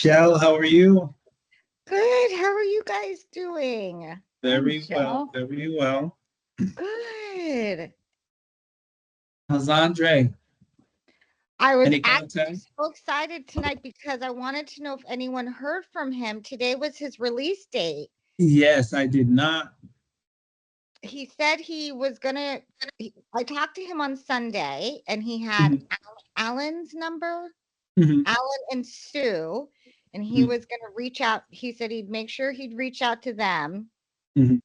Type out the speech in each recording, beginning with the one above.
Shell, how are you? Good. How are you guys doing? Very well, very well. Good. How's Andre? I was Any actually contact? so excited tonight because I wanted to know if anyone heard from him. Today was his release date. Yes, I did not. He said he was gonna. I talked to him on Sunday, and he had Alan's number, Mhm. Alan and Sue, and he Mhm. was gonna reach out. He said he'd make sure he'd reach out to them. Mhm.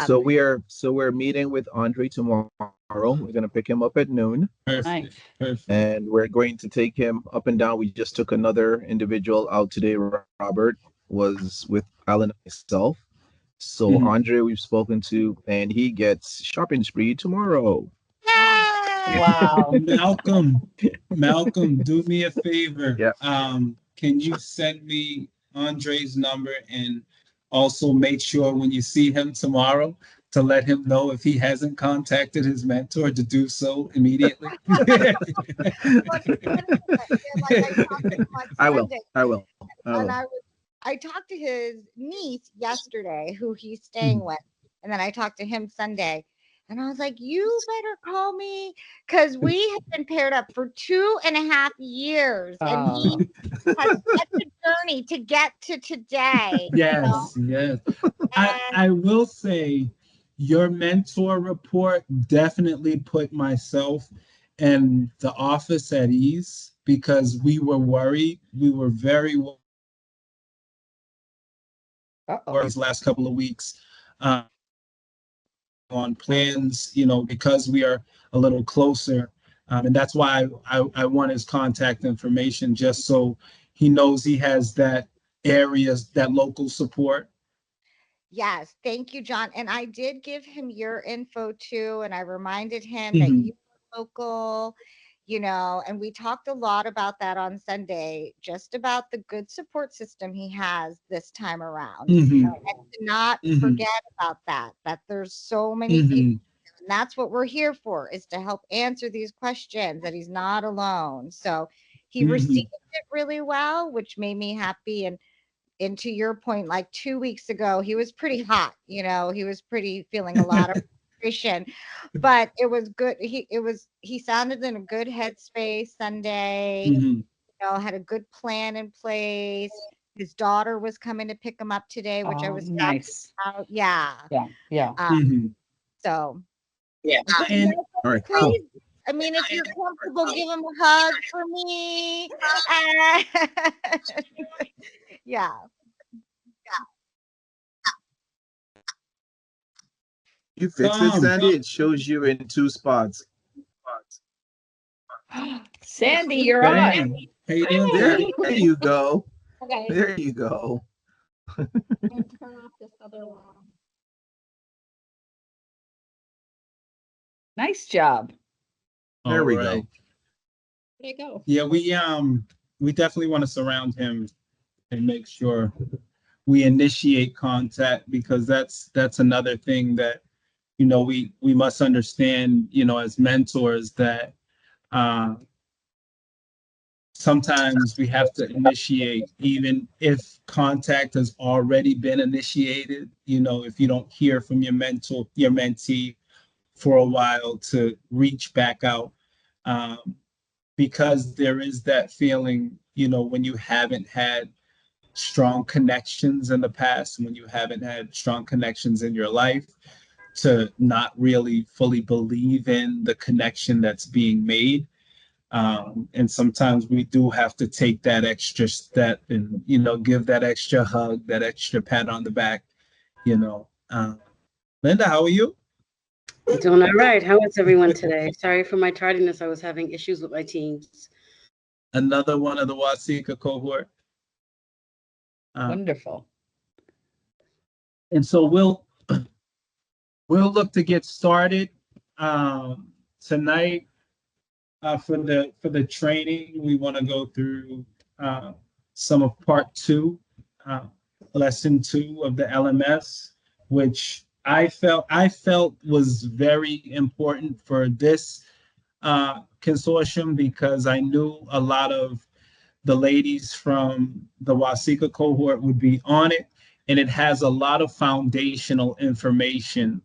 So we're meeting with Andre tomorrow. We're gonna pick him up at noon, Perfect, perfect. and we're going to take him up and down. We just took another individual out today. Robert was with Alan and myself. So Mhm. Andre, we've spoken to, and he gets shopping spree tomorrow. Yay! Wow. Malcolm, do me a favor. Yeah. Can you send me Andre's number and also make sure when you see him tomorrow to let him know if he hasn't contacted his mentor to do so immediately? I will. And I talked to his niece yesterday, who he's staying with, and then I talked to him Sunday, and I was like, "You better call me," because we have been paired up for 2.5 years, and he has such a journey to get to today. Yes, yes. I will say your mentor report definitely put myself and the office at ease because we were worried. We were very worried these last couple of weeks on plans, because we are a little closer. And that's why I want his contact information just so he knows he has that that local support. Yes, thank you, John. And I did give him your info too, and I reminded him that you were local, and we talked a lot about that on Sunday, just about the good support system he has this time around. And to not forget about that there's so many people, and that's what we're here for, is to help answer these questions, that he's not alone. So he received it really well, which made me happy. And to your point, like 2 weeks ago, he was pretty hot, he was pretty feeling a lot of frustration, but it was good. He sounded in a good headspace Sunday, had a good plan in place. His daughter was coming to pick him up today, which I was nice. about. Yeah. Yeah. So yeah. All right, cool. I mean, if you're comfortable, give him a hug for me. Yeah. You fixed it, Sandy. It shows you in 2 spots. Sandy, you're on. How you doing? There you go. Okay. There you go. Turn off this other one. Nice job. There we go. There you go. Yeah, we definitely want to surround him and make sure we initiate contact, because that's another thing that we must understand, as mentors, that sometimes we have to initiate even if contact has already been initiated. If you don't hear from your mentee for a while, to reach back out, because there is that feeling, when you haven't had strong connections in the past, when you haven't had strong connections in your life, to not really fully believe in the connection that's being made. And sometimes we do have to take that extra step and, give that extra hug, that extra pat on the back. Linda, how are you? Doing all right. How is everyone today? Sorry for my tardiness. I was having issues with my teams. Another one of the Wasika cohort. Wonderful. And so we'll look to get started tonight. For the training, we want to go through some of part 2, lesson 2 of the LMS, which I felt was very important for this consortium, because I knew a lot of the ladies from the Wasika cohort would be on it, and it has a lot of foundational information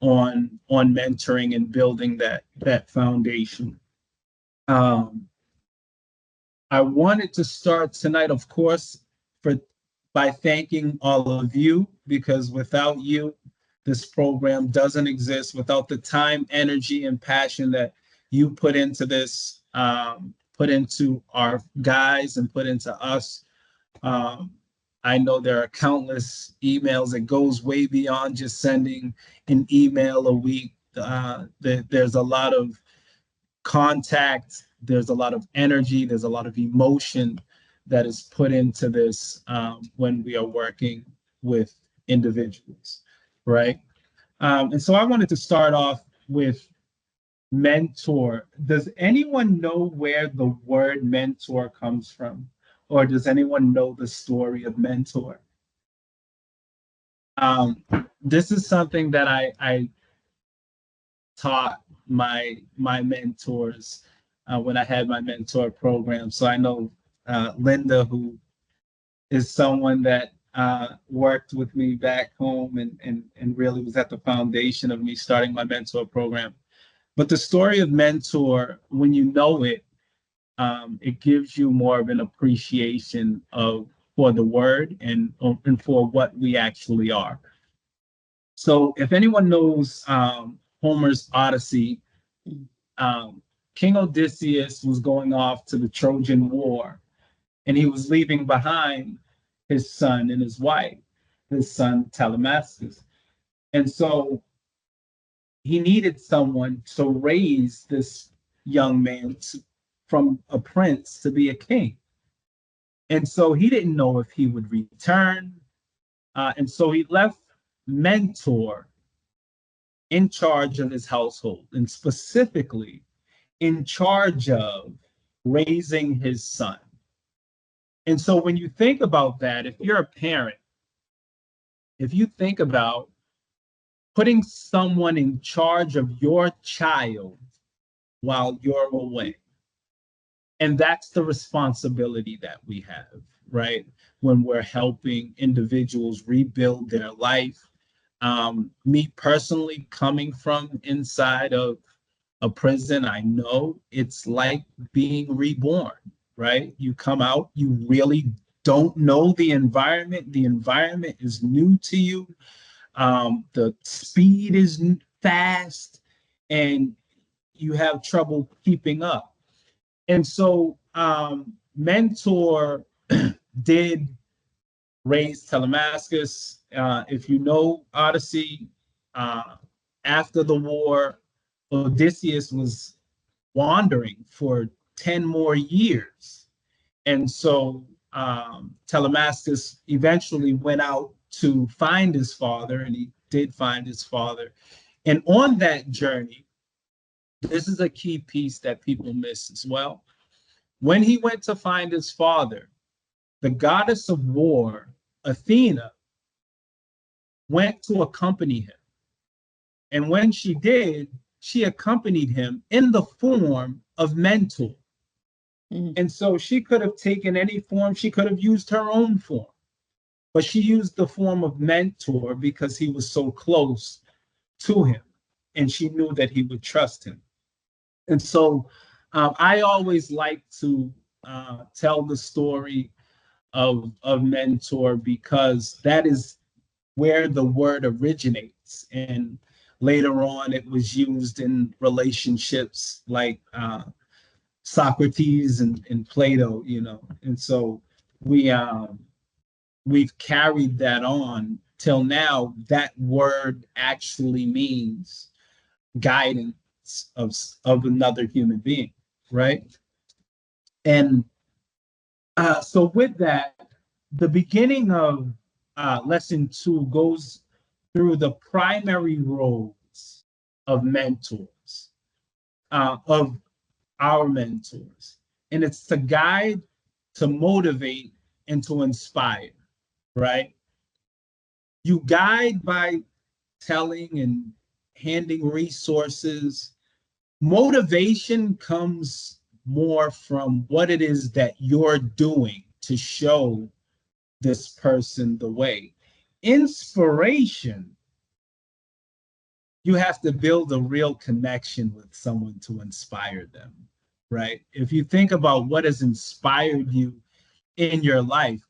on mentoring and building that foundation. I wanted to start tonight, of course, by thanking all of you, because without you, this program doesn't exist. Without the time, energy, and passion that you put into this, put into our guys and put into us. I know there are countless emails. It goes way beyond just sending an email a week. There's a lot of contact, there's a lot of energy, there's a lot of emotion that is put into this when we are working with individuals, right? And so I wanted to start off with mentor. Does anyone know where the word mentor comes from? Or does anyone know the story of mentor? This is something that I taught my mentors when I had my mentor program. So I know Linda, who is someone that worked with me back home and really was at the foundation of me starting my mentor program. But the story of mentor, when you know it, it gives you more of an appreciation for the word and for what we actually are. So if anyone knows Homer's Odyssey, King Odysseus was going off to the Trojan War, and he was leaving behind his son and his wife, his son Telemachus. And so he needed someone to raise this young man from a prince to be a king. And so he didn't know if he would return. And so he left Mentor in charge of his household, and specifically in charge of raising his son. And so when you think about that, if you're a parent, if you think about putting someone in charge of your child while you're away, and that's the responsibility that we have, right? When we're helping individuals rebuild their life. Me personally, coming from inside of a prison, I know it's like being reborn, right? You come out, you really don't know the environment. The environment is new to you. The speed is fast, and you have trouble keeping up. And so, Mentor did raise Telemachus. If you know Odyssey, after the war, Odysseus was wandering for 10 more years. And so Telemachus eventually went out to find his father, and he did find his father. And on that journey, this is a key piece that people miss as well. When he went to find his father, the goddess of war, Athena, went to accompany him. And when she did, she accompanied him in the form of Mentor. Mm-hmm. And so she could have taken any form, she could have used her own form, but she used the form of Mentor because he was so close to him and she knew that he would trust him. And so I always like to tell the story of Mentor because that is where the word originates. And later on, it was used in relationships like Socrates and Plato, you know. And so we've carried that on till now. That word actually means guidance of another human being, right? And so with that, the beginning of lesson 2 goes through the primary roles of mentors, of our mentors. And it's to guide, to motivate, and to inspire, right? You guide by telling and handing resources. Motivation comes more from what it is that you're doing to show this person the way. Inspiration, you have to build a real connection with someone to inspire them, right? If you think about what has inspired you in your life,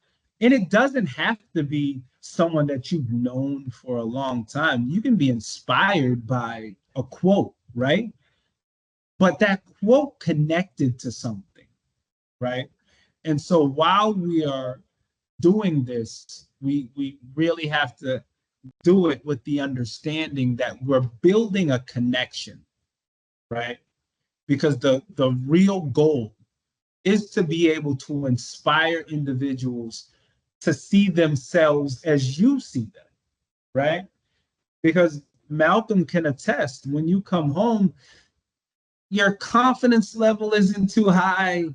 and it doesn't have to be someone that you've known for a long time. You can be inspired by a quote, right? But that quote connected to something, right? And so while we are doing this, we really have to do it with the understanding that we're building a connection, right? Because the real goal is to be able to inspire individuals to see themselves as you see them, right? Because Malcolm can attest, when you come home, your confidence level isn't too high.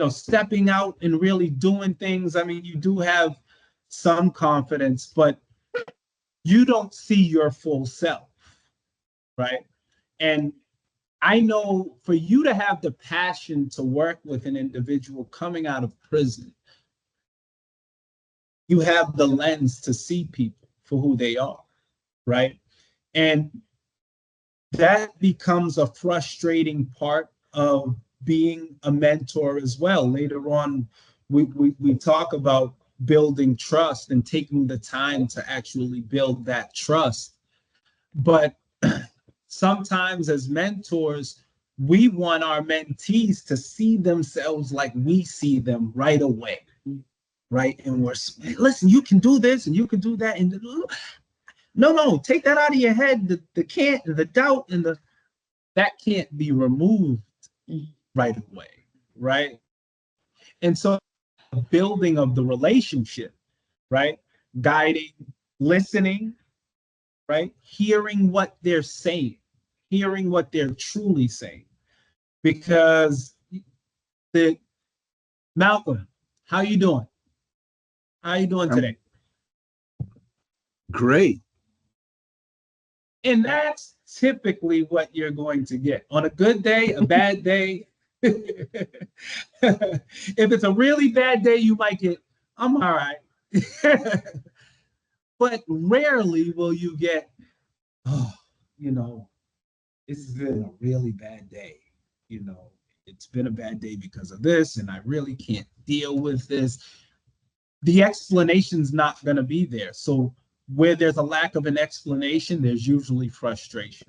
Stepping out and really doing things. I mean, you do have some confidence, but you don't see your full self, right? And I know for you to have the passion to work with an individual coming out of prison, you have the lens to see people for who they are, right? And that becomes a frustrating part of being a mentor as well. Later on, we talk about building trust and taking the time to actually build that trust. But sometimes as mentors, we want our mentees to see themselves like we see them right away, right? And we're, listen, you can do this and you can do that. And no, take that out of your head. The can't, the doubt, and that can't be removed right away, right? And so building of the relationship, right? Guiding, listening, right? Hearing what they're saying, hearing what they're truly saying. Because the Malcolm, how you doing? How you doing today? Great. And that's typically what you're going to get. On a good day, a bad day. If it's a really bad day, you might get, I'm all right. But rarely will you get, oh, it's been a really bad day. It's been a bad day because of this, and I really can't deal with this. The explanation's not going to be there. So where there's a lack of an explanation, there's usually frustration,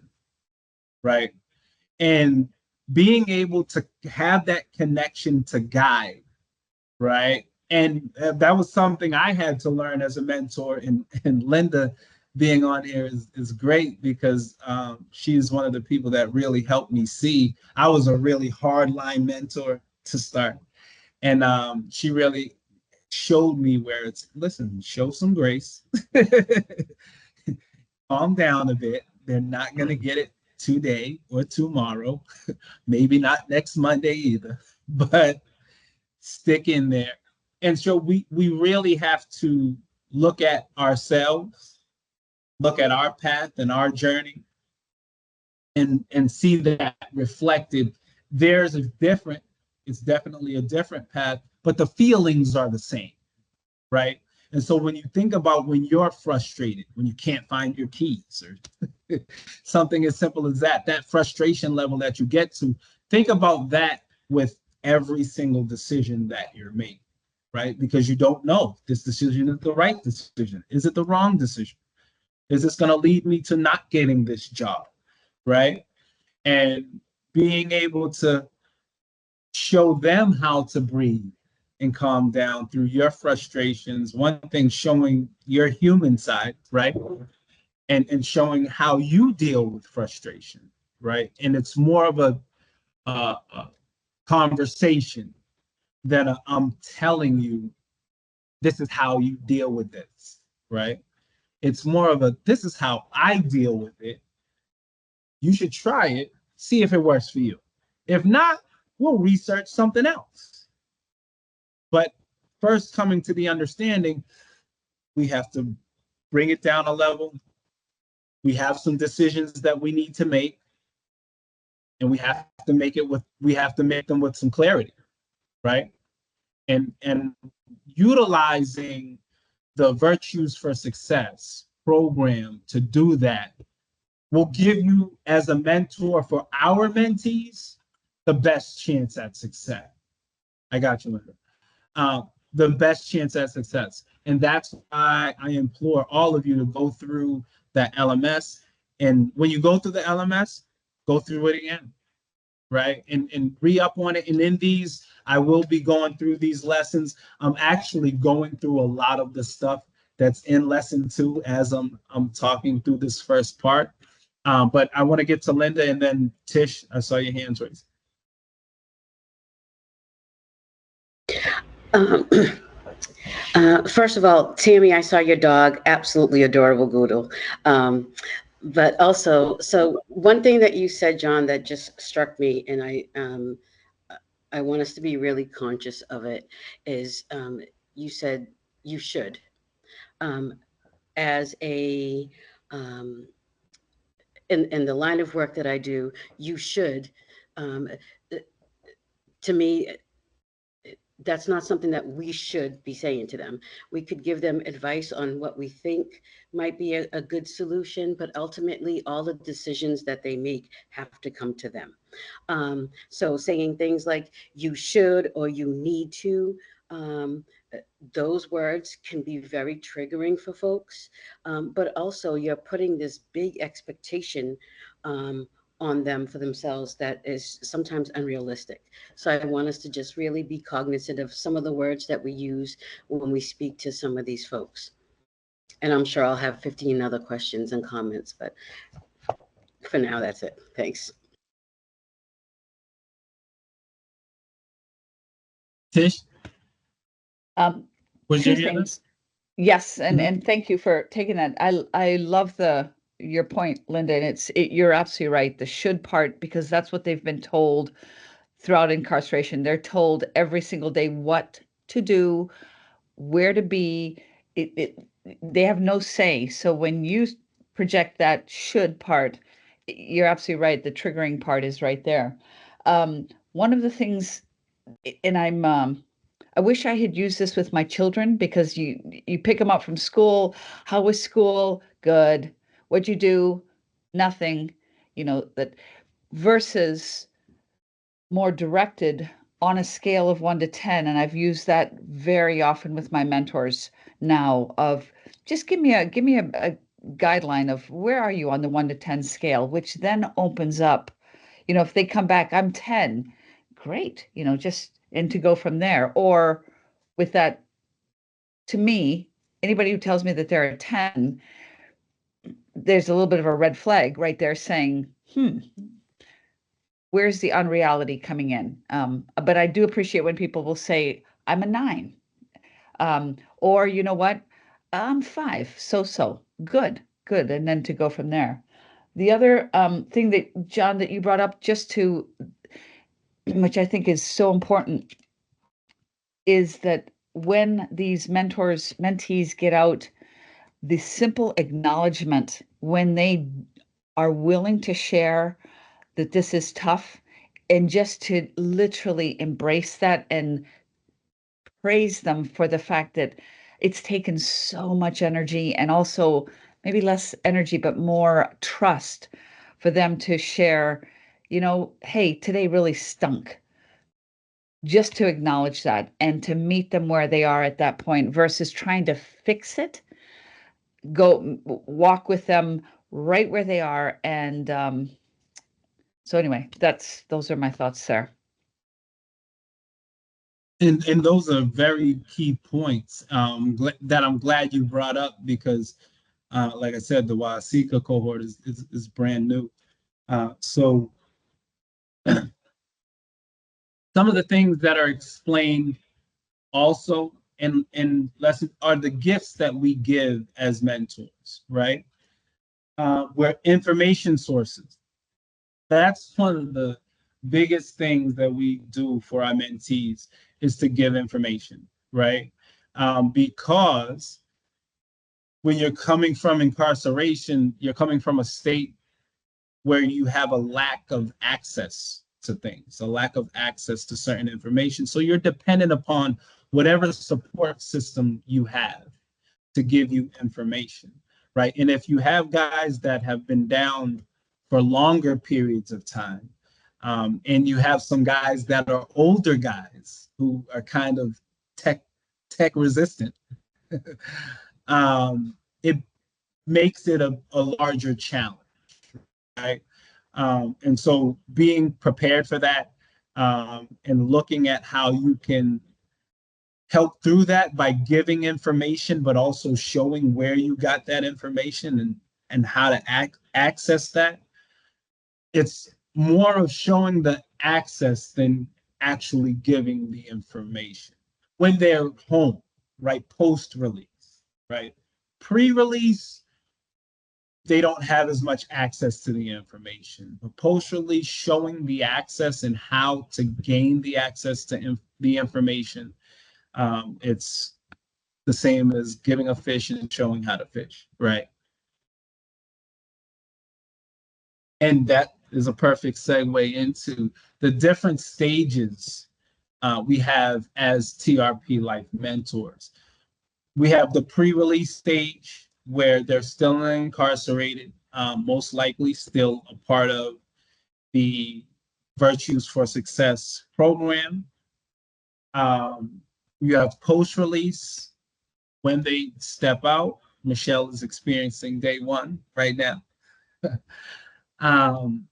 right? And being able to have that connection to guide, right? And that was something I had to learn as a mentor. And Linda being on here is great because she's one of the people that really helped me see. I was a really hardline mentor to start. And she really showed me where it's, listen, show some grace, calm down a bit. They're not going to get it today or tomorrow, maybe not next Monday either, but stick in there. And so we really have to look at ourselves, look at our path and our journey, and see that reflected. Theirs is different. It's definitely a different path, but the feelings are the same, right? And so when you think about when you're frustrated, when you can't find your keys or something as simple as that, that frustration level that you get to, think about that with every single decision that you're making, right? Because you don't know if this decision is the right decision. Is it the wrong decision? Is this going to lead me to not getting this job, right? And being able to show them how to breathe and calm down through your frustrations. One thing, showing your human side, right? And showing how you deal with frustration, right? And it's more of a conversation that I'm telling you, this is how you deal with this, right? It's more of a, this is how I deal with it. You should try it, see if it works for you. If not, we'll research something else. But first, coming to the understanding, we have to bring it down a level. We have some decisions that we need to make. and we have to make them with some clarity, right? And utilizing the Virtues for Success program to do that will give you, as a mentor for our mentees, the best chance at success. I got you, Linda. The best chance at success. And that's why I implore all of you to go through that LMS. And when you go through the LMS, go through it again, right? And re-up on it. And in these, I will be going through these lessons. I'm actually going through a lot of the stuff that's in lesson 2 as I'm talking through this first part. But I want to get to Linda, and then Tish, I saw your hands raised. First of all, Tammy, I saw your dog, absolutely adorable Goodle. But also, so one thing that you said, John, that just struck me, and I want us to be really conscious of it, is you said you should. As a in the line of work that I do, you should. To me, that's not something that we should be saying to them. We could give them advice on what we think might be a good solution, but ultimately all the decisions that they make have to come to them. So saying things like you should or you need to, those words can be very triggering for folks, but also you're putting this big expectation on them for themselves that is sometimes unrealistic. So I want us to just really be cognizant of some of the words that we use when we speak to some of these folks. And I'm sure I'll have 15 other questions and comments, but for now, that's it. Thanks. Tish, was Two your hand? things. Yes, Mhm. and thank you for taking that. I love your point, Linda, and you're absolutely right. The should part, because that's what they've been told throughout incarceration. They're told every single day what to do, where to be. They have no say. So when you project that should part, you're absolutely right. The triggering part is right there. One of the things, and I wish I had used this with my children, because you pick them up from school. How was school? Good. What'd you do? Nothing. That versus more directed on a scale of 1 to 10. And I've used that very often with my mentors now, of just give me a guideline of where are you on the 1 to 10 scale, which then opens up, if they come back, I'm 10, great, just, and to go from there. Or with that, to me, anybody who tells me that they're a 10, there's a little bit of a red flag right there saying, where's the unreality coming in? But I do appreciate when people will say, I'm a 9. Or, you know what? I'm 5. So. Good. And then to go from there. The other thing that, John, that you brought up, which I think is so important, is that when these mentees get out, the simple acknowledgement when they are willing to share that this is tough, and just to literally embrace that and praise them for the fact that it's taken so much energy, and also maybe less energy, but more trust for them to share, hey, today really stunk. Just to acknowledge that and to meet them where they are at that point versus trying to fix it. Go walk with them right where they are. And so anyway, those are my thoughts there. And those are very key points that I'm glad you brought up, because like I said, the Wasika cohort is brand new. So some of the things that are explained also in lessons are the gifts that we give as mentors, right? We're information sources. That's one of the biggest things that we do for our mentees, is to give information, right? Because when you're coming from incarceration, you're coming from a state where you have a lack of access to things, a lack of access to certain information. So you're dependent upon whatever support system you have to give you information, right? And if you have guys that have been down for longer periods of time, and you have some guys that are older guys who are kind of tech resistant, it makes it a larger challenge, right? And so being prepared for that, and looking at how you can help through that by giving information, but also showing where you got that information and how to access that. It's more of showing the access than actually giving the information when they're home, right? Post release, right? Pre release, they don't have as much access to the information. But post release, showing the access and how to gain the access to the information, it's the same as giving a fish and showing how to fish, right? And that is a perfect segue into the different stages we have as TRP Life mentors. We have the pre-release stage where they're still incarcerated, most likely still a part of the Virtues for Success program. You have post-release when they step out. Michelle is experiencing day one right now. um,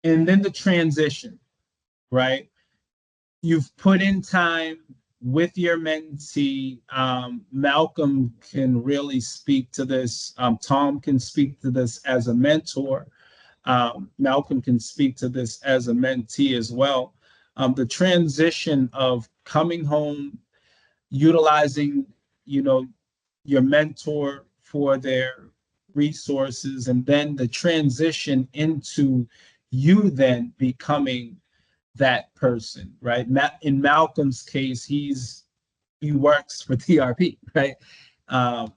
and then the transition, right? You've put in time with your mentee. Malcolm can really speak to this. Tom can speak to this as a mentor. Malcolm can speak to this as a mentee as well. The transition of coming home, utilizing, you know, your mentor for their resources, and then the transition into you then becoming that person, right? In Malcolm's case, he works for TRP, right?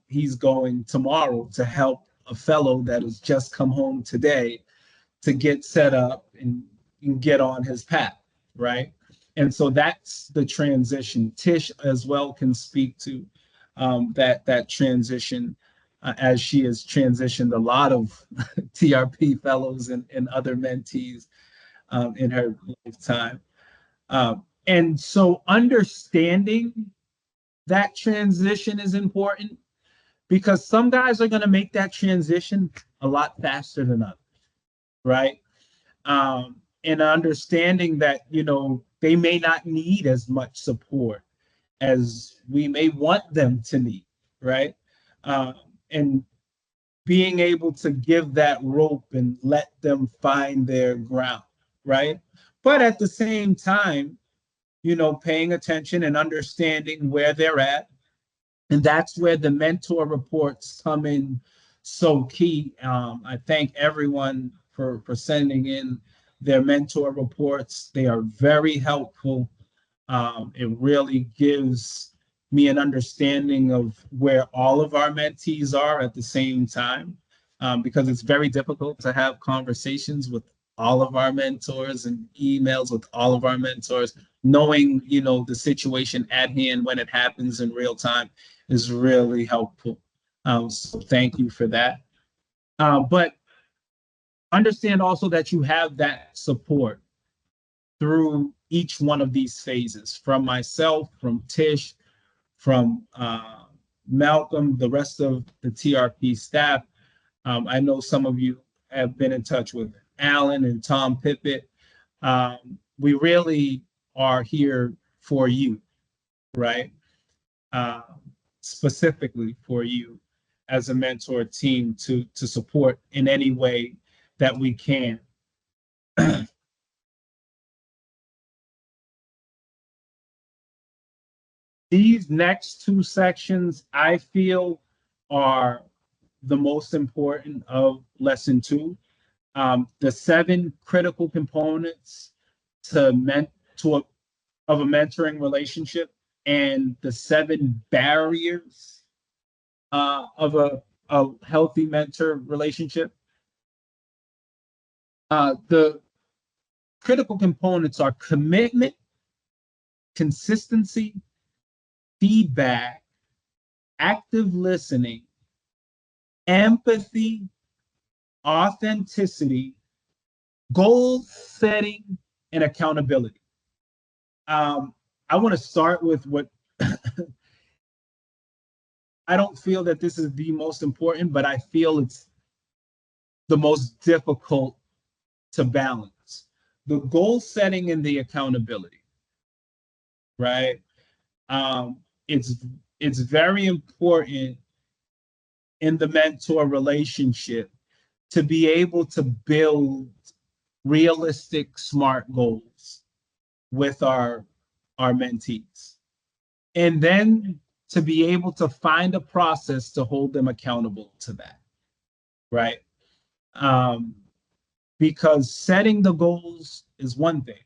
He's going tomorrow to help a fellow that has just come home today to get set up and get on his path, right? And so that's the transition. Tish as well can speak to that transition, as she has transitioned a lot of TRP fellows and other mentees in her lifetime. And so understanding that transition is important because some guys are going to make that transition a lot faster than others, right? And understanding that, they may not need as much support as we may want them to need, right? And being able to give that rope and let them find their ground, right? But at the same time, paying attention and understanding where they're at. And that's where the mentor reports come in so key. I thank everyone for sending in their mentor reports. They are very helpful. It really gives me an understanding of where all of our mentees are at the same time, because it's very difficult to have conversations with all of our mentors and emails with all of our mentors. Knowing, the situation at hand when it happens in real time is really helpful. So thank you for that. But understand also that you have that support through each one of these phases, from myself, from Tish, from Malcolm, the rest of the TRP staff. I know some of you have been in touch with Alan and Tom Pippett. We really are here for you, right? Uh, Specifically for you as a mentor team to support in any way that we can. These next two sections, I feel, are the most important of lesson two. The 7 critical components to of a mentoring relationship, and the 7 barriers of a healthy mentor relationship. The critical components are commitment, consistency, feedback, active listening, empathy, authenticity, goal setting, and accountability. I want to start with what I don't feel that this is the most important, but I feel it's the most difficult to balance. The goal setting and the accountability, right? Um, it's it's very important in the mentor relationship to be able to build realistic, smart goals with our mentees. And then to be able to find a process to hold them accountable to that, right? Um, because setting the goals is one thing,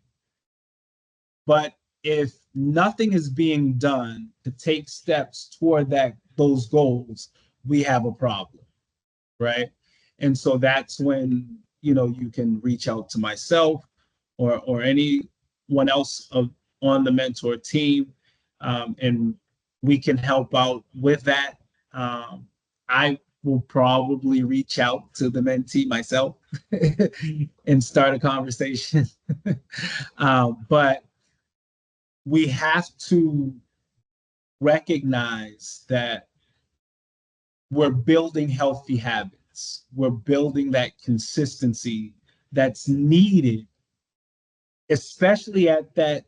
but if nothing is being done to take steps toward those goals, we have a problem, right? And so that's when you can reach out to myself or anyone else on the mentor team, and we can help out with that. I will probably reach out to the mentee myself and start a conversation. But we have to recognize that we're building healthy habits. We're building that consistency that's needed, especially at that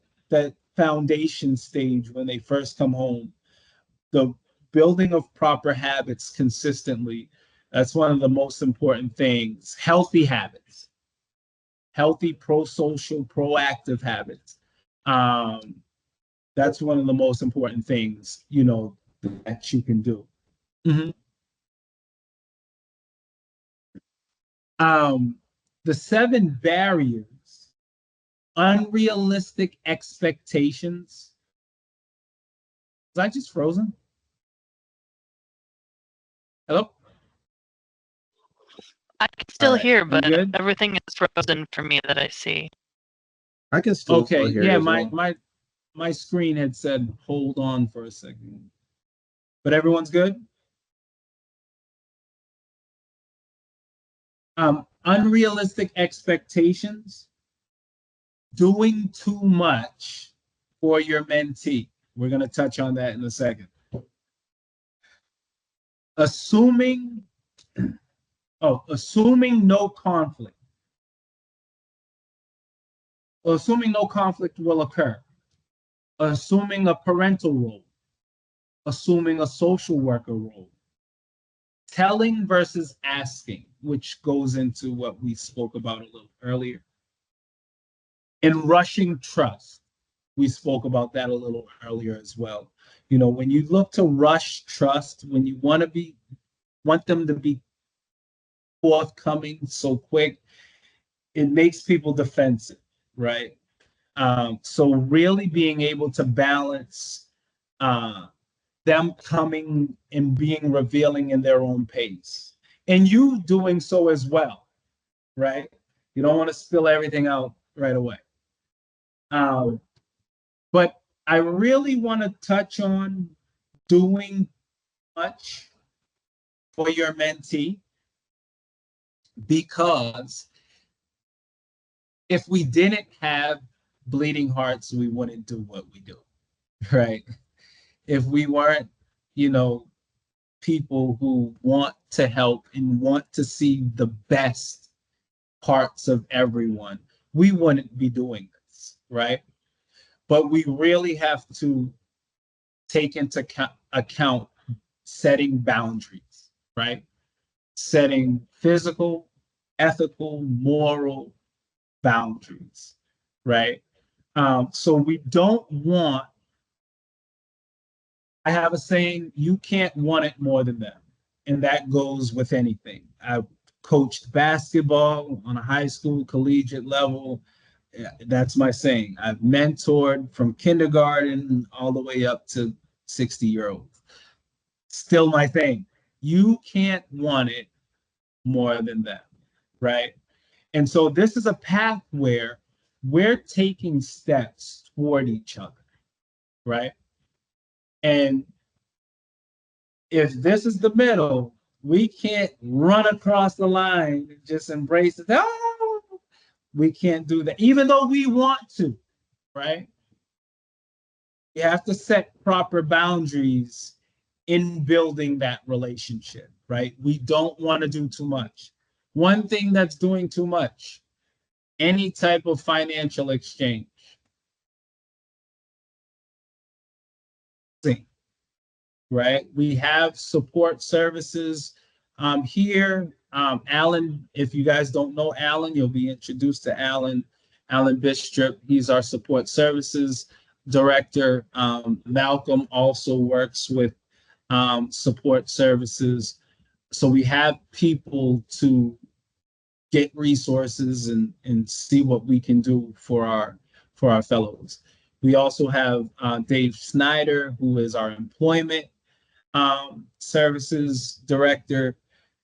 foundation stage when they first come home. The building of proper habits consistently, that's one of the most important things. Healthy habits, healthy pro-social, proactive habits. Um, that's one of the most important things, that you can do. Mhm. Um, the 7 barriers, unrealistic expectations. Was I just frozen? Hello? I can All still right. hear, We but good? everything is frozen for me that I see. I can still Okay. hear Yeah, it as my well. my my screen had said hold on for a second. But everyone's good? Unrealistic expectations, doing too much for your mentee. We're going to touch on that in a second. Assuming assuming no conflict. Assuming no conflict will occur. Assuming a parental role. Assuming a social worker role. Telling versus asking, which goes into what we spoke about a little earlier. And rushing trust. We spoke about that a little earlier as well. When you look to rush trust, when you want them to be forthcoming so quick, it makes people defensive, right? So really being able to balance uh, them coming and being revealing in their own pace, and you doing so as well, right? You don't want to spill everything out right away. But I really want to touch on doing much for your mentee, because if we didn't have bleeding hearts, we wouldn't do what we do, right? If we weren't, you know, people who want to help and want to see the best parts of everyone, we wouldn't be doing this, right? But we really have to take into account setting boundaries, right? Setting physical, ethical, moral boundaries, right? So we don't want, I have a saying, you can't want it more than them. And that goes with anything. I've coached basketball on a high school, collegiate level. Yeah, that's my saying. I've mentored from kindergarten all the way up to 60-year-olds. Still my thing. You can't want it more than them, right? And so this is a path where we're taking steps toward each other, right? And if this is the middle, we can't run across the line and just embrace it. Oh, we can't do that, even though we want to, right? You have to set proper boundaries in building that relationship, right? We don't want to do too much. One thing that's doing too much, any type of financial exchange. Right? We have support services here. Alan, if you guys don't know Alan, you'll be introduced to Alan. Alan Bistrop, he's our support services director. Malcolm also works with support services. So we have people to get resources and see what we can do for our fellows. We also have Dave Snyder, who is our employment services director.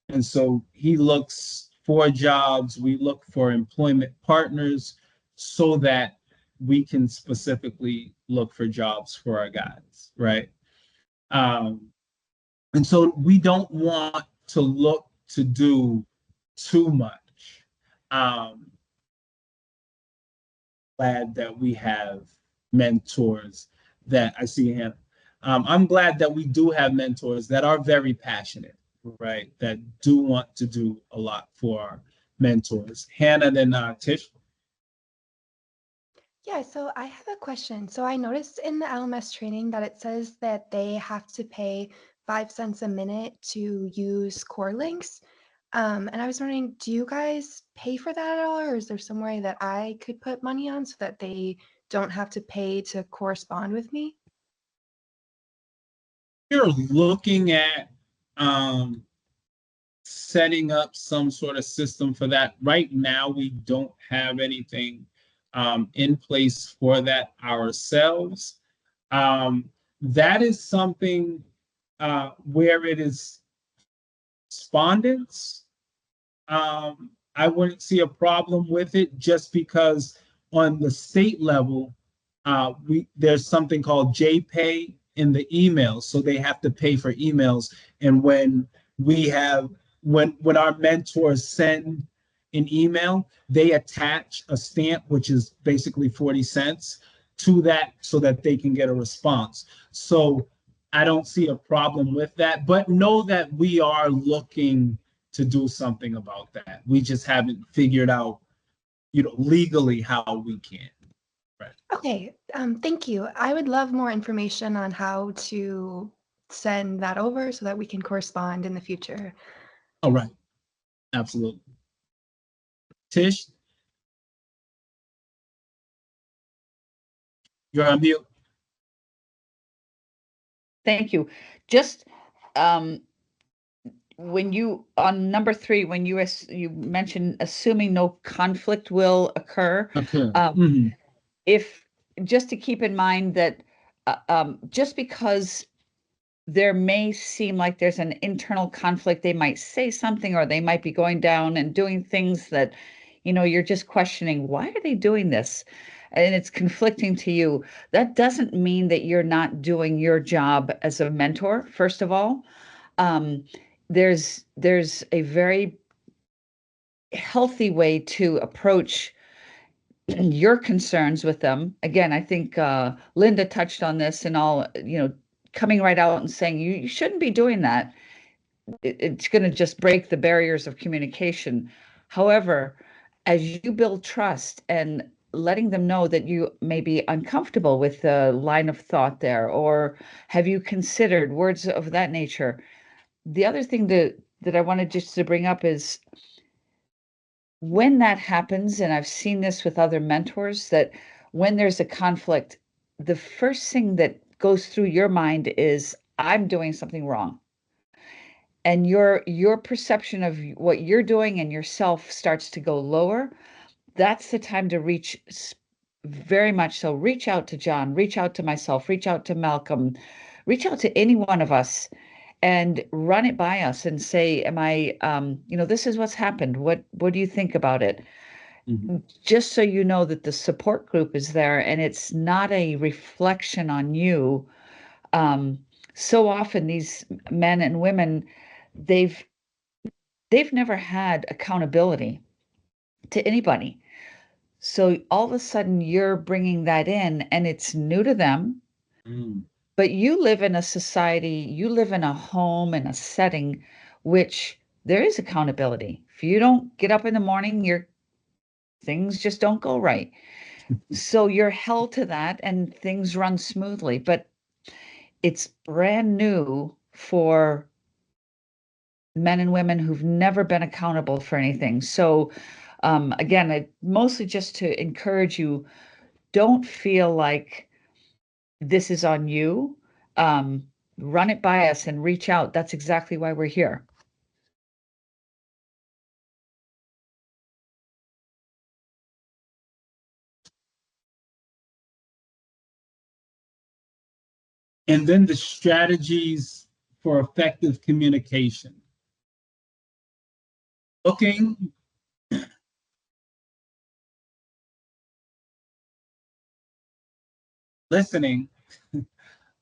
And so he looks for jobs. We look for employment partners so that we can specifically look for jobs for our guys, right? Um, and so we don't want to look to do too much. Um, Glad that we have mentors that I see him. I'm glad that we do have mentors that are very passionate, right? That do want to do a lot for our mentors. Hannah and Tish. Yeah, so I have a question. So I noticed in the LMS training that it says that they have to pay 5 cents a minute to use core links. And I was wondering, do you guys pay for that at all, or is there some way that I could put money on so that they don't have to pay to correspond with me? You're looking at um, setting up some sort of system for that. Right now, we don't have anything in place for that ourselves. That is something where it is respondents. I wouldn't see a problem with it just because on the state level, there's something called JPay in the emails, so they have to pay for emails. And when our mentors send an email, they attach a stamp, which is basically 40 cents to that so that they can get a response. So I don't see a problem with that, but know that we are looking to do something about that. We just haven't figured out, legally how we can. Right. Okay, thank you. I would love more information on how to send that over so that we can correspond in the future. All right. Absolutely. Tish, you're on mute. Thank you. Just when you on number 3, when you mentioned assuming no conflict will occur, Okay. if just to keep in mind that just because there may seem like there's an internal conflict, they might say something or they might be going down and doing things that, you're just questioning, why are they doing this? And it's conflicting to you. That doesn't mean that you're not doing your job as a mentor, first of all. There's a very healthy way to approach your concerns with them. Again, I think Linda touched on this and all, coming right out and saying you shouldn't be doing that. It's going to just break the barriers of communication. However, as you build trust and letting them know that you may be uncomfortable with the line of thought there, or have you considered words of that nature? The other thing that I wanted just to bring up is when that happens, and I've seen this with other mentors, that when there's a conflict, the first thing that goes through your mind is, I'm doing something wrong. And your perception of what you're doing and yourself starts to go lower. That's the time to very much so, reach out to John, reach out to myself, reach out to Malcolm, reach out to any one of us and run it by us and say, am I, this is what's happened. What do you think about it? Just so you know that the support group is there and it's not a reflection on you. So often these men and women, they've never had accountability to anybody. So all of a sudden you're bringing that in and it's new to them. But you live in a society, you live in a home, in a setting, which there is accountability. If you don't get up in the morning, things just don't go right. So you're held to that and things run smoothly. But it's brand new for men and women who've never been accountable for anything. So again, mostly just to encourage you, don't feel like this is on you. Run it by us and reach out. That's exactly why we're here. And then the strategies for effective communication. Looking, listening,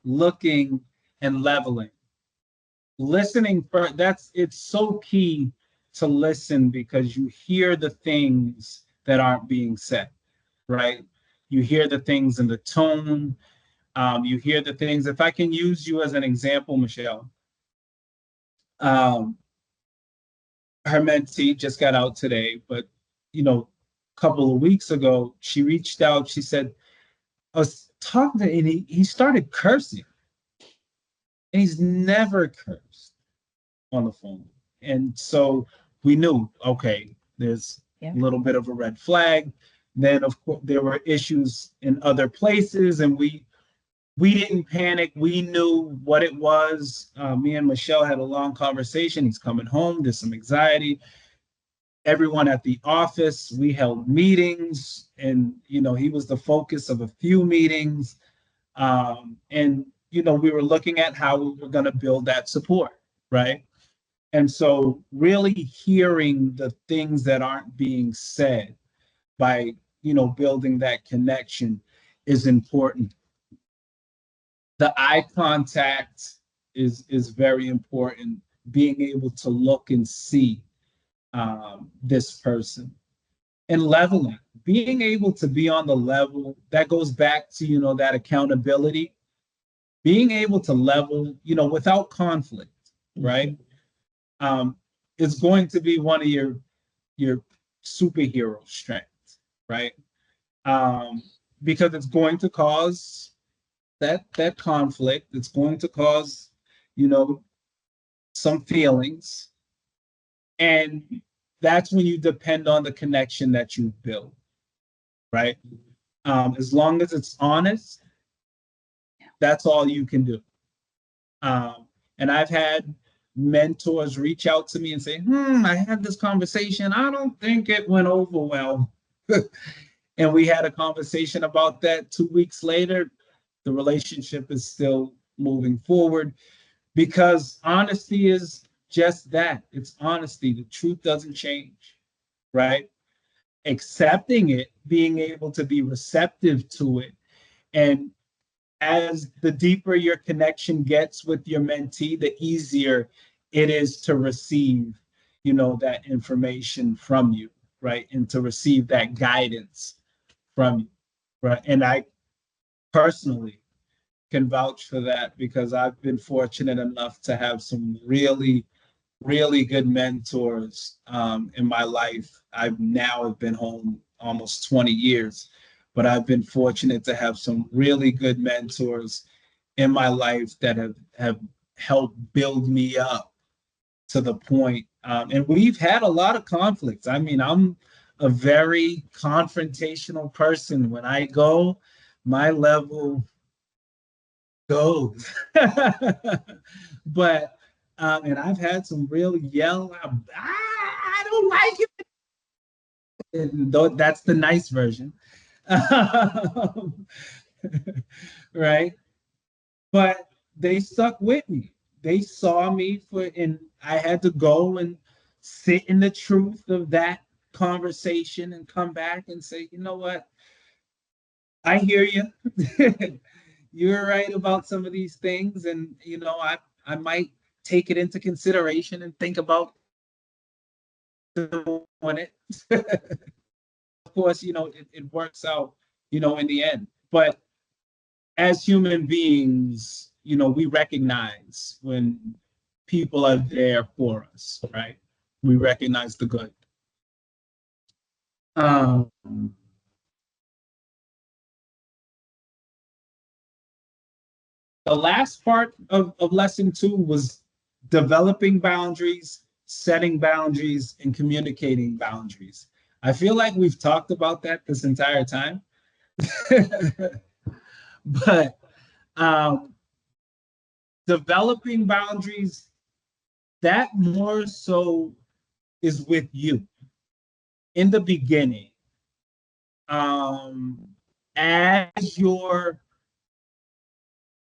looking, and leveling. Listening for it's so key to listen because you hear the things that aren't being said, right? You hear the things in the tone. You hear the things. If I can use you as an example, Michelle, her mentee just got out today, but a couple of weeks ago, she reached out. She said, I was talking to him, and he started cursing, and he's never cursed on the phone. And so we knew, okay, there's a little bit of a red flag. Then, of course, there were issues in other places, and we didn't panic. We knew what it was. Me and Michelle had a long conversation. He's coming home. There's some anxiety. Everyone at the office, we held meetings, and he was the focus of a few meetings. And we were looking at how we were going to build that support, right? And so really hearing the things that aren't being said by, building that connection is important. The eye contact is very important. Being able to look and see this person, and leveling, being able to be on the level that goes back to that accountability, being able to level without conflict, right? Is going to be one of your superhero strengths, right? Because it's going to cause that conflict. It's going to cause, some feelings, and that's when you depend on the connection that you build, right? As long as it's honest, that's all you can do. And I've had mentors reach out to me and say, I had this conversation. I don't think it went over well. And we had a conversation about that 2 weeks later. The relationship is still moving forward because honesty is just that. It's honesty. The truth doesn't change, right? Accepting it, being able to be receptive to it. And as the deeper your connection gets with your mentee, the easier it is to receive, that information from you, right? And to receive that guidance from you, right? And I personally can vouch for that because I've been fortunate enough to have some really, really good mentors in my life. I've now have been home almost 20 years, but I've been fortunate to have some really good mentors in my life that have helped build me up to the point. And we've had a lot of conflicts. I mean, I'm a very confrontational person. When I go, my level goes. But and I've had some real yell. I don't like it. And that's the nice version, right? But they stuck with me. they saw me and I had to go and sit in the truth of that conversation and come back and say, you know what? I hear you. You're right about some of these things, and I might take it into consideration and think about doing it. Of course, it works out, in the end. But as human beings, we recognize when people are there for us, right? We recognize the good. Um, the last part of lesson 2 was developing boundaries, setting boundaries, and communicating boundaries. I feel like we've talked about that this entire time. But um, developing boundaries, that more so is with you in the beginning. Um, as you're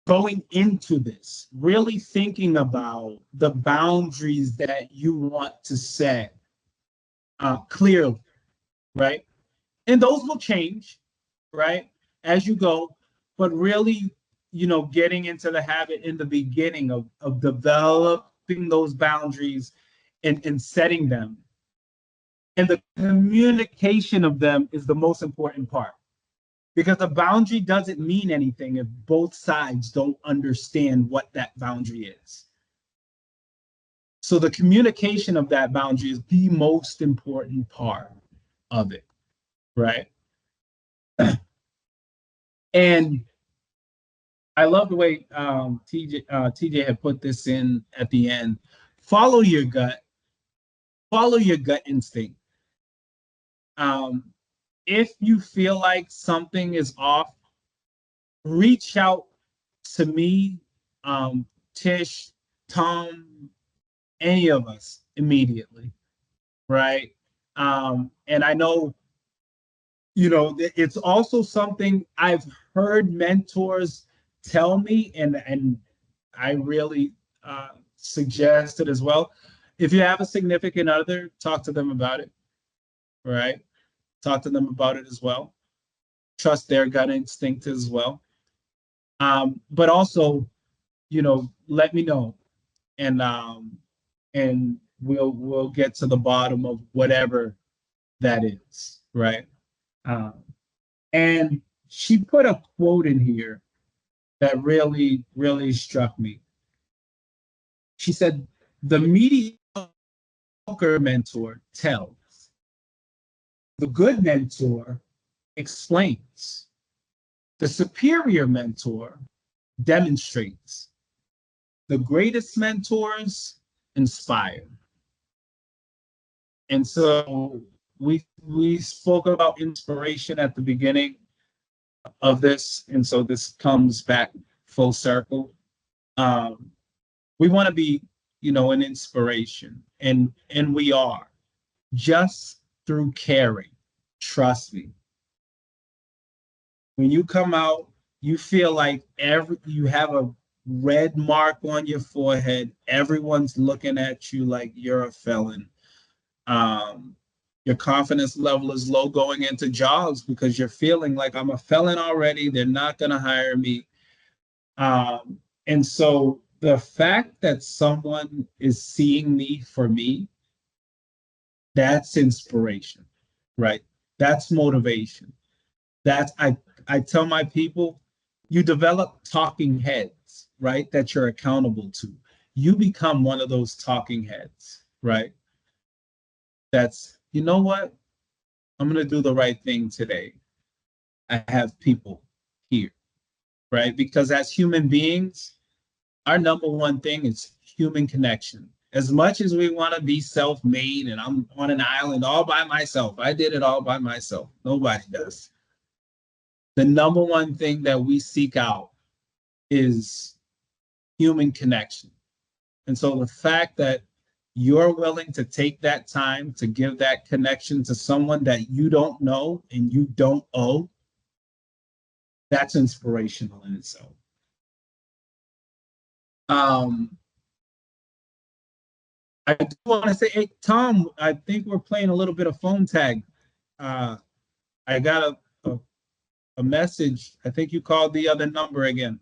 going into this, really thinking about the boundaries that you want to set clearly, right? And those will change, right, as you go, but really, getting into the habit in the beginning of developing those boundaries and setting them. And the communication of them is the most important part because a boundary doesn't mean anything if both sides don't understand what that boundary is. So the communication of that boundary is the most important part of it, right? And I love the way TJ had put this in at the end. Follow your gut. Follow your gut instinct. If you feel like something is off, reach out to me, Tish, Tom, any of us immediately, right? And I know, it's also something I've heard mentors tell me, and I really suggest it as well. If you have a significant other, talk to them about it, right? Talk to them about it as well. Trust their gut instinct as well. But also, let me know, and we'll get to the bottom of whatever that is, right? Um, and she put a quote in here that really, really struck me. She said, "The mediocre mentor tells, the good mentor explains, the superior mentor demonstrates, the greatest mentors inspire." And so we spoke about inspiration at the beginning of this, and so this comes back full circle. Um, we want to be, an inspiration, and we are just through caring. Trust me. When you come out, you feel like you have a red mark on your forehead. Everyone's looking at you like you're a felon. Um, your confidence level is low going into jobs because you're feeling like I'm a felon already. They're not going to hire me. And so the fact that someone is seeing me for me, that's inspiration, right? That's motivation. I tell my people, you develop talking heads, right? That you're accountable to. You become one of those talking heads, right? That's, you know what? I'm going to do the right thing today. I have people here, right? Because as human beings, our number one thing is human connection. As much as we want to be self-made and I'm on an island all by myself, I did it all by myself. Nobody does. The number one thing that we seek out is human connection. And so the fact that you're willing to take that time to give that connection to someone that you don't know and you don't owe, that's inspirational in itself. I do want to say, hey, Tom, I think we're playing a little bit of phone tag. Uh, I got a message. I think you called the other number again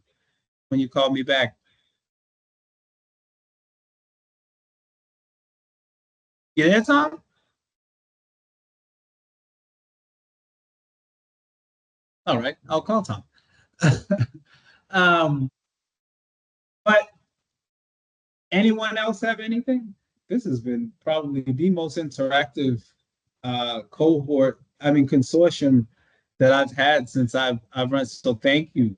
when you called me back. You there, Tom? All right, I'll call Tom. um, but anyone else have anything? This has been probably the most interactive cohort, I mean consortium that I've had since I've run. So thank you.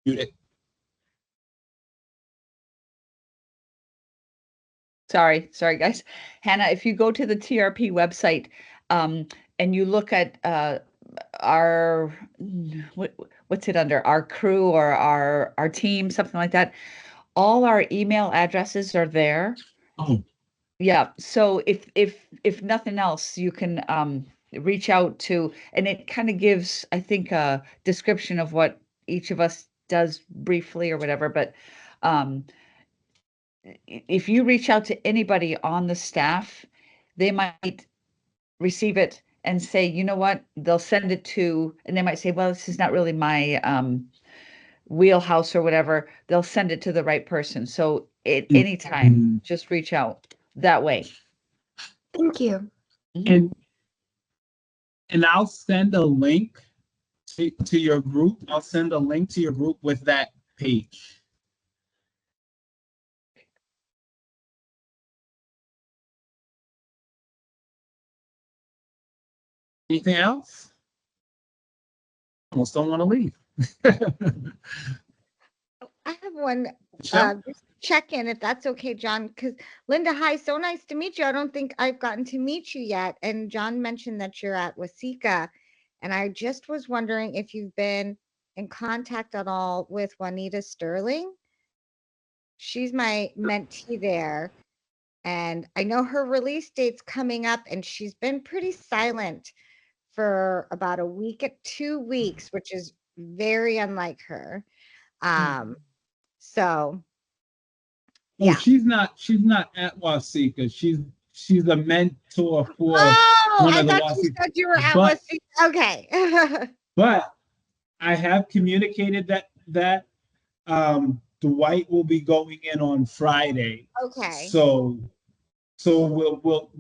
Mute it. Sorry, guys. Hannah, if you go to the TRP website, and you look at our what's it under? Our crew or our team, something like that. All our email addresses are there. Oh, Yeah. So if nothing else, you can reach out to, and it kind of gives, I think, a description of what each of us does briefly or whatever. But um, if you reach out to anybody on the staff, they might receive it and say, you know what, they'll send it to, and they might say, well, this is not really my wheelhouse or whatever. They'll send it to the right person. So at any time, just reach out that way. Thank you. and I'll send a link to your group. I'll send a link to your group with that page. Anything else? Almost don't want to leave. I have one Michelle? just check in if that's okay, John. Because Linda, hi, so nice to meet you. I don't think I've gotten to meet you yet. And John mentioned that you're at Wasika. And I just was wondering if you've been in contact at all with Juanita Sterling. She's my mentee there. And I know her release date's coming up, and she's been pretty silent for about a week at 2 weeks, which is very unlike her. So Oh, yeah. she's not at Wasika. She's a mentor for Oh, one I of the thought you Wasika. said you were at But Wasika. Okay. but I have communicated that Dwight will be going in on Friday. Okay. So we'll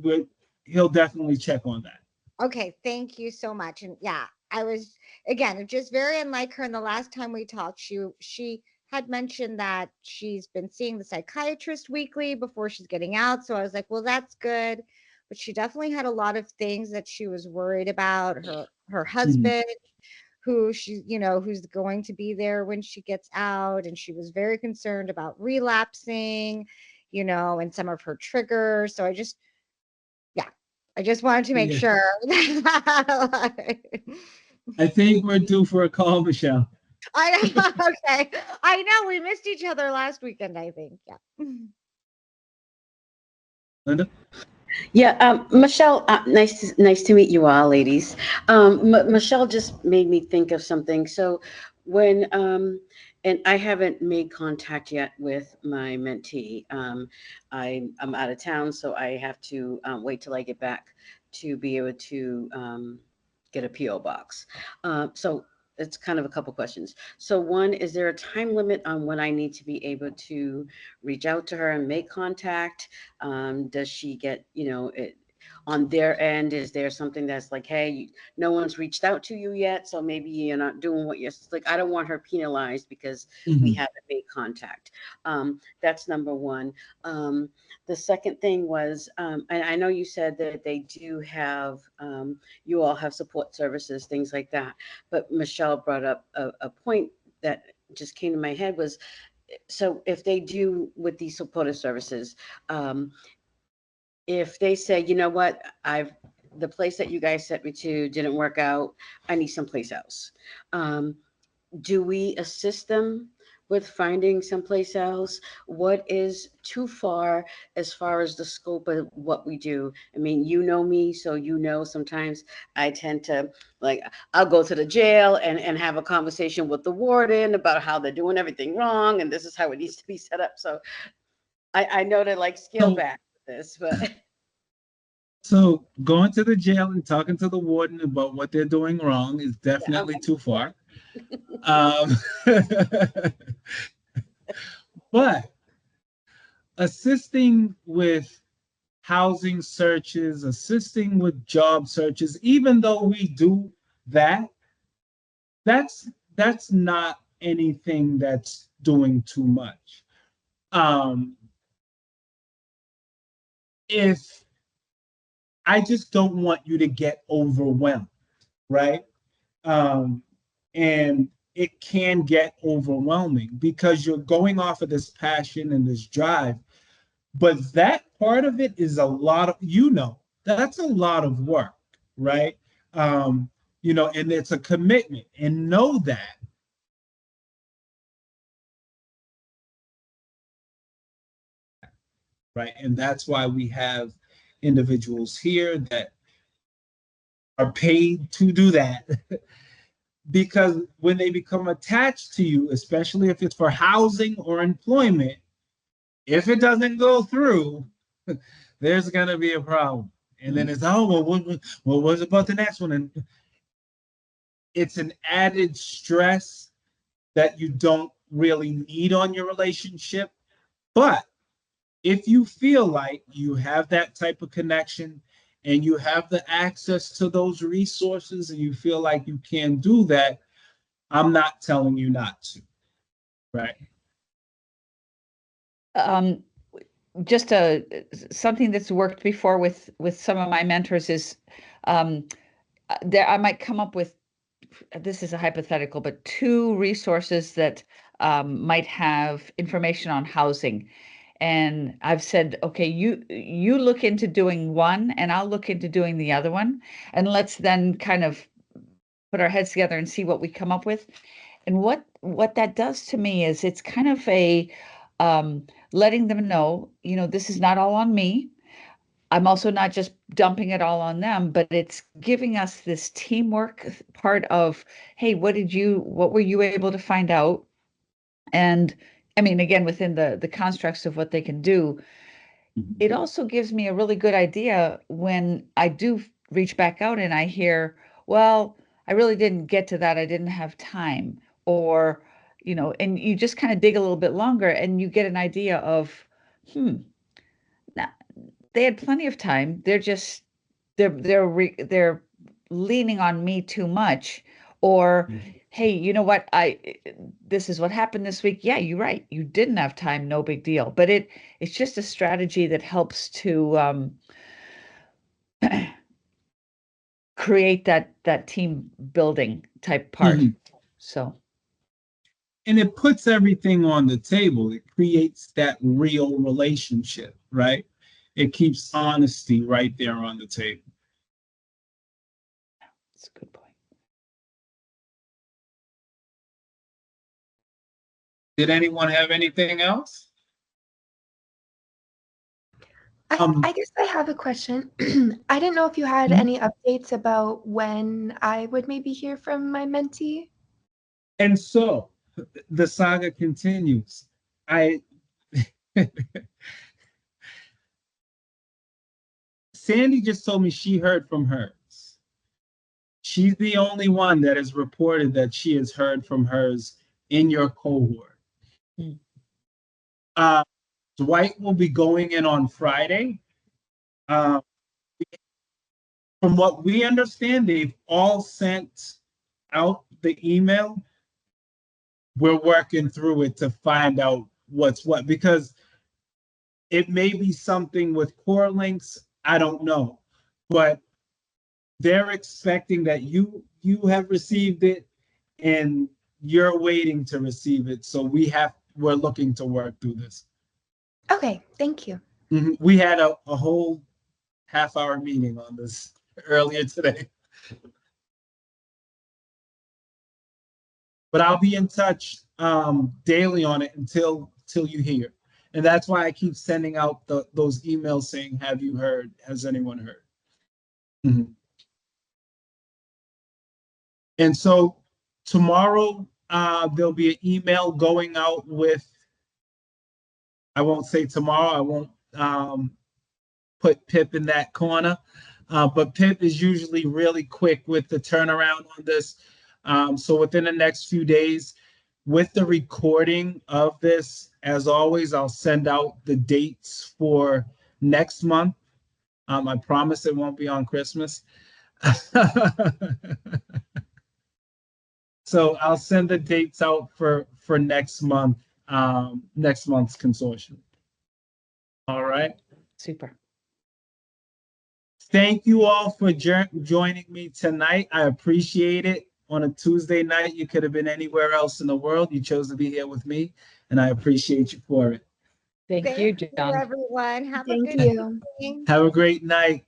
he'll definitely check on that. Okay. Thank you so much. And yeah, I was again just very unlike her. And the last time we talked, she had mentioned that she's been seeing the psychiatrist weekly before she's getting out. So I was like, well, that's good. But she definitely had a lot of things that she was worried about. Her husband, who she, who's going to be there when she gets out. And she was very concerned about relapsing, and some of her triggers. So yeah, I just wanted to make Yeah. sure. I think we're due for a call, Michelle. I know. Okay. I know we missed each other last weekend, I think. Yeah. Linda? Yeah, Michelle, nice to meet you all, ladies. Michelle just made me think of something. So when and I haven't made contact yet with my mentee. I'm out of town, so I have to wait till I get back to be able to get a PO box. So it's kind of a couple questions. So one, is there a time limit on when I need to be able to reach out to her and make contact? Does she get, on their end, is there something that's like, hey, no one's reached out to you yet, so maybe you're not doing what you're like? I don't want her penalized because we haven't made contact. That's number one. The second thing was, and I know you said that they do have, you all have support services, things like that. But Michelle brought up a point that just came to my head was, so if they do with these supportive services, if they say, you know what, the place that you guys sent me to didn't work out, I need someplace else. Do we assist them with finding someplace else? What is too far as the scope of what we do? I mean, you know me, so you know sometimes I tend to, like, I'll go to the jail and have a conversation with the warden about how they're doing everything wrong and this is how it needs to be set up. So I know to like scale So, back with this, but so going to the jail and talking to the warden about what they're doing wrong is yeah, definitely too far. Um, but assisting with housing searches, assisting with job searches, even though we do that, that's that's not anything that's doing too much. Um, if I just don't want you to get overwhelmed, right? Um, and it can get overwhelming because you're going off of this passion and this drive. But that part of it is a lot of, that's a lot of work, right? And it's a commitment. And know that, right? And that's why we have individuals here that are paid to do that. Because when they become attached to you, especially if it's for housing or employment, if it doesn't go through, there's going to be a problem. And then it's, oh, well, what about the next one? And it's an added stress that you don't really need on your relationship. But if you feel like you have that type of connection and you have the access to those resources and you feel like you can do that, I'm not telling you not to, right? Um, just something that's worked before with some of my mentors is there I might come up with, this is a hypothetical, but two resources that might have information on housing. And I've said, okay, you look into doing one and I'll look into doing the other one. And let's then kind of put our heads together and see what we come up with. And what that does to me is it's kind of a letting them know, this is not all on me. I'm also not just dumping it all on them, but it's giving us this teamwork part of, hey, what were you able to find out? And I mean, again, within the constructs of what they can do, it also gives me a really good idea when I do reach back out and I hear, well, I really didn't get to that. I didn't have time. Or, and you just kind of dig a little bit longer and you get an idea of, now, they had plenty of time. They're leaning on me too much. Or, hey, you know what? This is what happened this week. Yeah, you're right. You didn't have time. No big deal. But it's just a strategy that helps to create that team building type part. Mhm. So And it puts everything on the table. It creates that real relationship, right? It keeps honesty right there on the table. that's a good point. Did anyone have anything else? I guess I have a question. I didn't know if you had any updates about when I would maybe hear from my mentee. And so the saga continues. Sandy just told me she heard from hers. She's the only one that has reported that she has heard from hers in your cohort. Mm. Dwight will be going in on Friday. Uh, from what we understand, they've all sent out the email. We're working through it to find out what's what, because it may be something with core links. I don't know, but they're expecting that you have received it and you're waiting to receive it. So we're looking to work through this. Okay, thank you. We had a whole half-hour meeting on this earlier today. But I'll be in touch daily on it until you hear. And that's why I keep sending out those emails saying, have you heard? Has anyone heard? Mhm. And so tomorrow, there'll be an email going out with, I won't say tomorrow, I won't put Pip in that corner, but Pip is usually really quick with the turnaround on this. So within the next few days, with the recording of this, as always, I'll send out the dates for next month. I promise it won't be on Christmas. So I'll send the dates out for next month, next month's consortium. All right. Super. Thank you all for joining me tonight. I appreciate it. On a Tuesday night, you could have been anywhere else in the world. You chose to be here with me, and I appreciate you for it. Thank you, John. everyone. Have a Thank good you. evening. Have a great night.